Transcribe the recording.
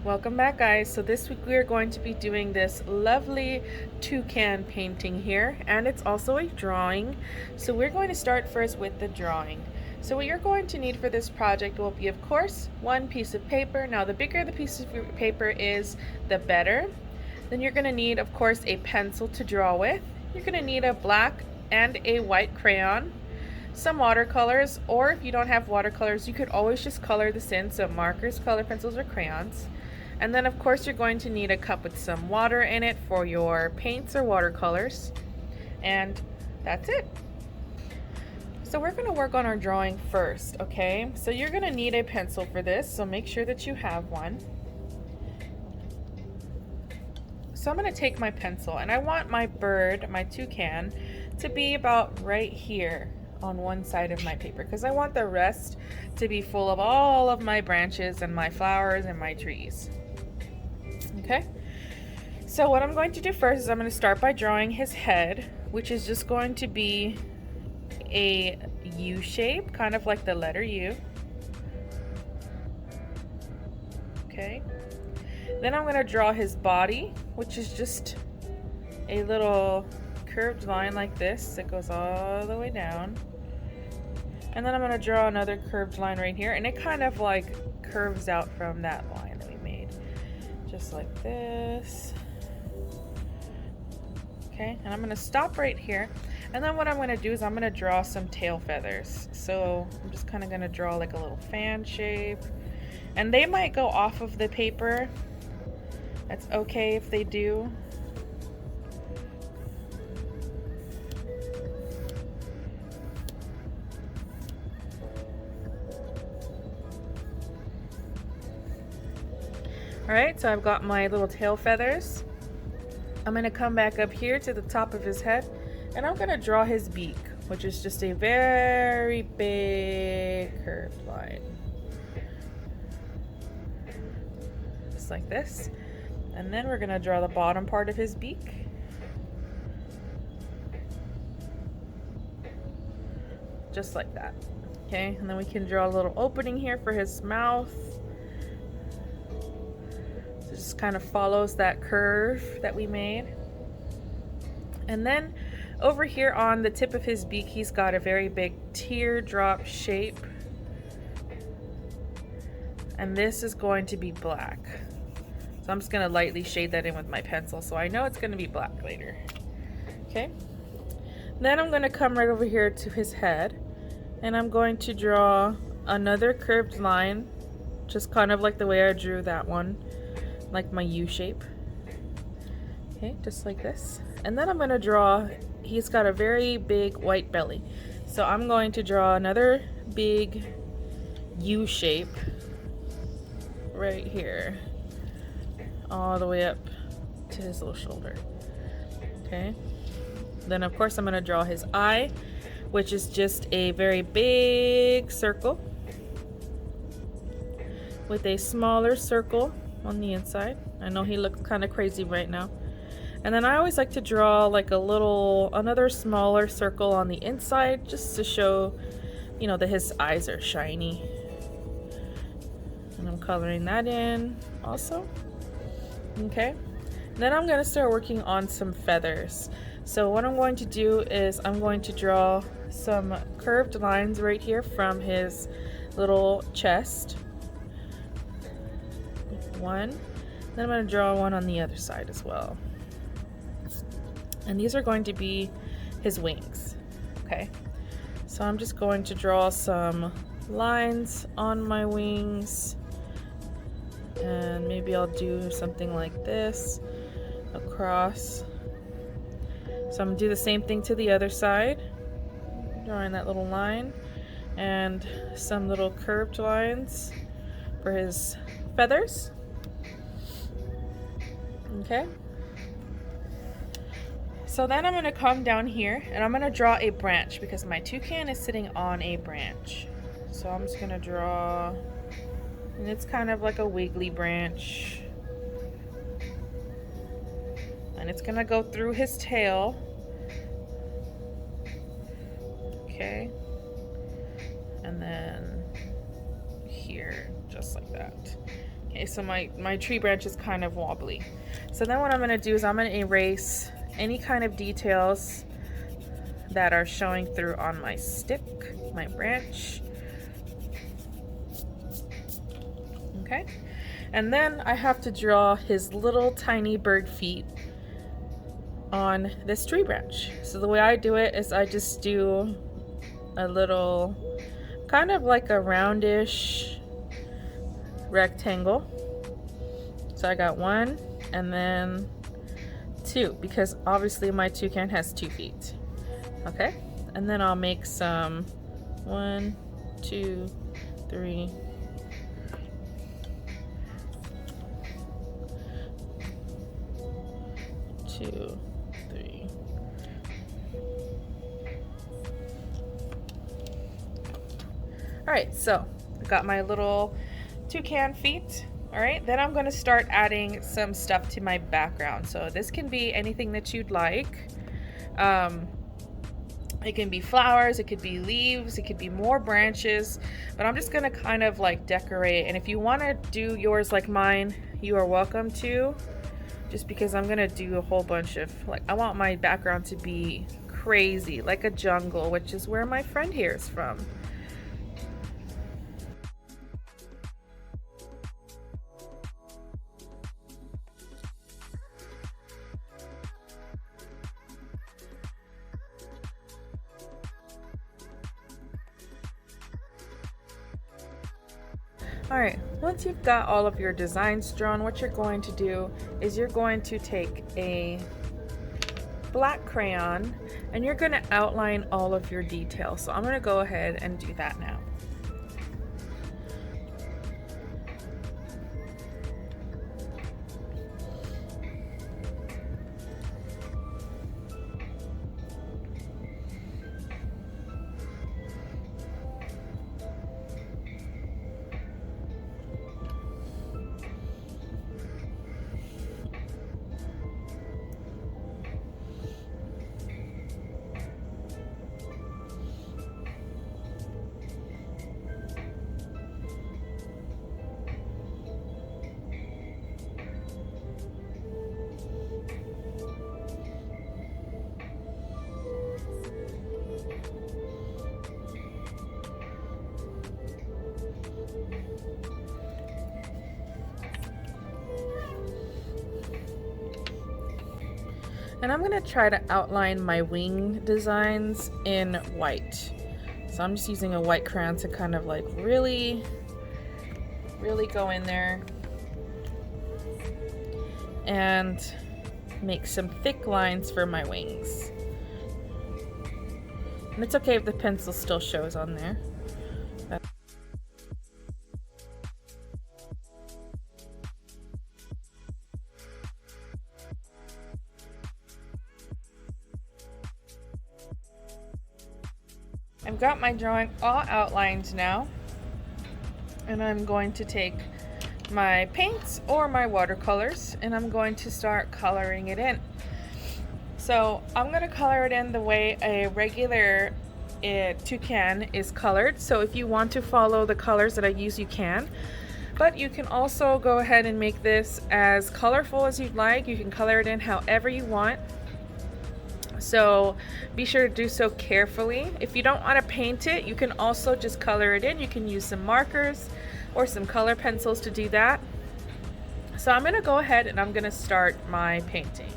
Welcome back, guys. So this week we are going to be doing this lovely toucan painting here, and it's also a drawing. So we're going to start first with the drawing. So what you're going to need for this project will be, of course, one piece of paper. Now the bigger the piece of paper is, the better. Then you're going to need, of course, a pencil to draw with. You're going to need a black and a white crayon, some watercolors, or if you don't have watercolors, you could always just color this in, so markers, color pencils, or crayons. And then of course you're going to need a cup with some water in it for your paints or watercolors. And that's it. So we're going to work on our drawing first, okay? So you're going to need a pencil for this, so make sure that you have one. So I'm going to take my pencil, and I want my bird, my toucan, to be about right here on one side of my paper, because I want the rest to be full of all of my branches and my flowers and my trees. Okay, so what I'm going to do first is I'm going to start by drawing his head, which is just going to be a U shape, kind of like the letter U. Okay, then I'm going to draw his body, which is just a little curved line like this that goes all the way down. And then I'm going to draw another curved line right here, and it kind of like curves out from that line that we made, just like this. Okay, and I'm going to stop right here, and then what I'm going to do is I'm going to draw some tail feathers. So I'm just kind of going to draw like a little fan shape, and they might go off of the paper. That's okay if they do. Alright, so I've got my little tail feathers. I'm going to come back up here to the top of his head, and I'm going to draw his beak, which is just a very big curved line. Just like this. And then we're going to draw the bottom part of his beak. Just like that. Okay, and then we can draw a little opening here for his mouth. It just kind of follows that curve that we made. And then over here on the tip of his beak, he's got a very big teardrop shape. And this is going to be black. So I'm just going to lightly shade that in with my pencil, so I know it's going to be black later. Okay. Then I'm going to come right over here to his head, and I'm going to draw another curved line, just kind of like the way I drew that one, like my U shape. Okay, just like this. And then I'm going to draw, he's got a very big white belly. So I'm going to draw another big U shape right here, all the way up to his little shoulder. Okay. Then of course I'm going to draw his eye, which is just a very big circle with a smaller circle on the inside. I know he looks kind of crazy right now. And then I always like to draw like another smaller circle on the inside, just to show, you know, that his eyes are shiny. And I'm coloring that in also. Okay. Then I'm going to start working on some feathers. So what I'm going to do is I'm going to draw some curved lines right here from his little chest. One. Then I'm going to draw one on the other side as well. And these are going to be his wings. Okay. So I'm just going to draw some lines on my wings. And maybe I'll do something like this across. So I'm going to do the same thing to the other side, drawing that little line and some little curved lines for his feathers. Okay. So then I'm going to come down here and I'm going to draw a branch, because my toucan is sitting on a branch. So I'm just going to draw, and it's kind of like a wiggly branch. And it's going to go through his tail. Okay. And then here, just like that. Okay, so my tree branch is kind of wobbly. So then what I'm going to do is I'm going to erase any kind of details that are showing through on my stick, my branch. Okay, and then I have to draw his little tiny bird feet on this tree branch. So the way I do it is I just do a little, kind of like a roundish rectangle. So I got 1 and then 2, because obviously my toucan has 2 feet. Okay, and then I'll make some 1, 2, 3, 2, 3. All right, so I got my little toucan feet. All right, then I'm going to start adding some stuff to my background. So this can be anything that you'd like. It can be flowers, it could be leaves, it could be more branches, but I'm just going to kind of like decorate. And if you want to do yours like mine, you are welcome to, just because I'm going to do a whole bunch of, like, I want my background to be crazy, like a jungle, which is where my friend here is from. Alright, once you've got all of your designs drawn, what you're going to do is you're going to take a black crayon and you're going to outline all of your details. So I'm going to go ahead and do that now. And I'm going to try to outline my wing designs in white. So I'm just using a white crayon to kind of like really go in there and make some thick lines for my wings. And it's okay if the pencil still shows on there. I've got my drawing all outlined now, and I'm going to take my paints or my watercolors and I'm going to start coloring it in. So I'm going to color it in the way a regular toucan is colored. So if you want to follow the colors that I use, you can. But you can also go ahead and make this as colorful as you'd like. You can color it in however you want. So be sure to do so carefully. If you don't want to paint it, you can also just color it in. You can use some markers or some color pencils to do that. So I'm going to go ahead and I'm going to start my painting.